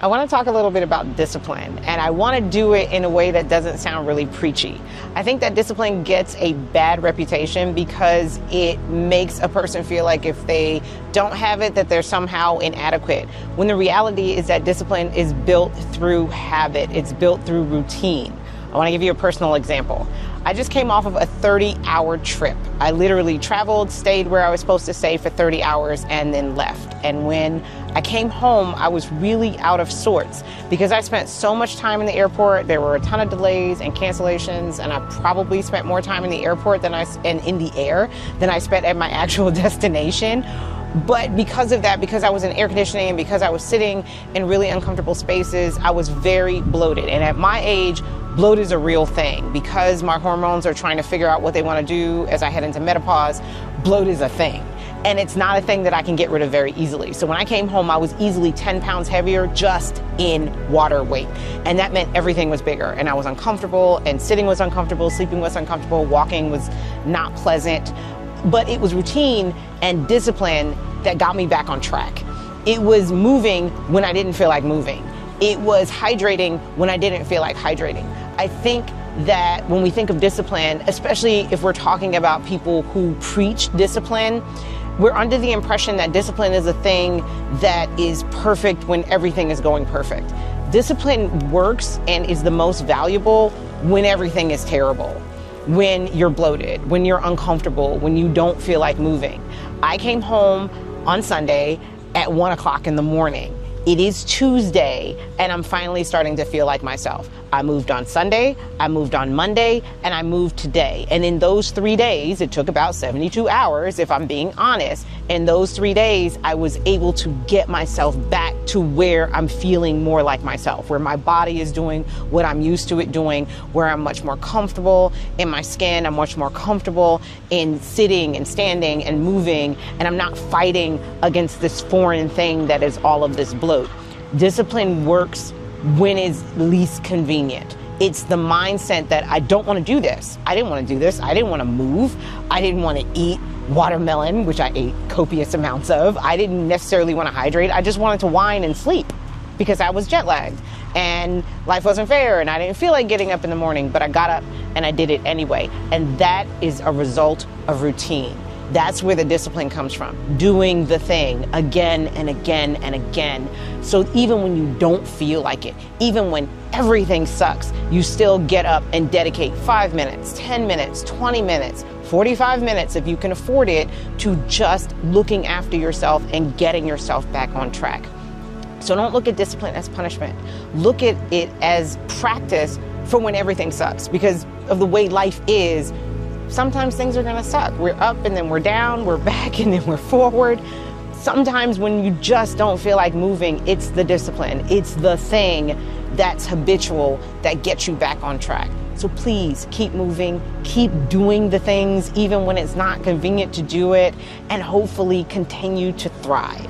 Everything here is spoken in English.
I want to talk a little bit about discipline, and I want to do it in a way that doesn't sound really preachy. I think that discipline gets a bad reputation because it makes a person feel like if they don't have it, that they're somehow inadequate. When the reality is that discipline is built through habit, it's built through routine. I want to give you a personal example. I just came off of a 30-hour trip. I literally traveled, stayed where I was supposed to stay for 30 hours, and then left. And when I came home, I was really out of sorts because I spent so much time in the airport. There were a ton of delays and cancellations, and I probably spent more time in the airport and in the air than I spent at my actual destination. But because of that, because I was in air conditioning and because I was sitting in really uncomfortable spaces, I was very bloated. And at my age, bloat is a real thing. Because my hormones are trying to figure out what they want to do as I head into menopause, bloat is a thing. And it's not a thing that I can get rid of very easily. So when I came home, I was easily 10 pounds heavier just in water weight. And that meant everything was bigger. And I was uncomfortable, and sitting was uncomfortable, sleeping was uncomfortable, walking was not pleasant. But it was routine and discipline that got me back on track. It was moving when I didn't feel like moving. It was hydrating when I didn't feel like hydrating. I think that when we think of discipline, especially if we're talking about people who preach discipline, we're under the impression that discipline is a thing that is perfect when everything is going perfect. Discipline works and is the most valuable when everything is terrible. When you're bloated, when you're uncomfortable, when you don't feel like moving. I came home on Sunday at 1 o'clock in the morning. It is Tuesday, and I'm finally starting to feel like myself. I moved on Sunday, I moved on Monday, and I moved today. And in those 3 days, it took about 72 hours, if I'm being honest. In those 3 days, I was able to get myself back to where I'm feeling more like myself, where my body is doing what I'm used to it doing, where I'm much more comfortable in my skin, I'm much more comfortable in sitting and standing and moving, and I'm not fighting against this foreign thing that is all of this bloat. Discipline works when it's least convenient. It's the mindset that I don't want to do this. I didn't want to do this. I didn't want to move. I didn't want to eat watermelon, which I ate copious amounts of. I didn't necessarily want to hydrate. I just wanted to whine and sleep because I was jet lagged and life wasn't fair and I didn't feel like getting up in the morning, but I got up and I did it anyway. And that is a result of routine. That's where the discipline comes from, doing the thing again and again and again. So even when you don't feel like it, even when everything sucks, you still get up and dedicate 5 minutes, 10 minutes, 20 minutes, 45 minutes if you can afford it to just looking after yourself and getting yourself back on track. So don't look at discipline as punishment. Look at it as practice for when everything sucks, because of the way life is. Sometimes things are gonna suck. We're up and then we're down, we're back and then we're forward. Sometimes when you just don't feel like moving, it's the discipline. It's the thing that's habitual that gets you back on track. So please keep moving, keep doing the things even when it's not convenient to do it, and hopefully continue to thrive.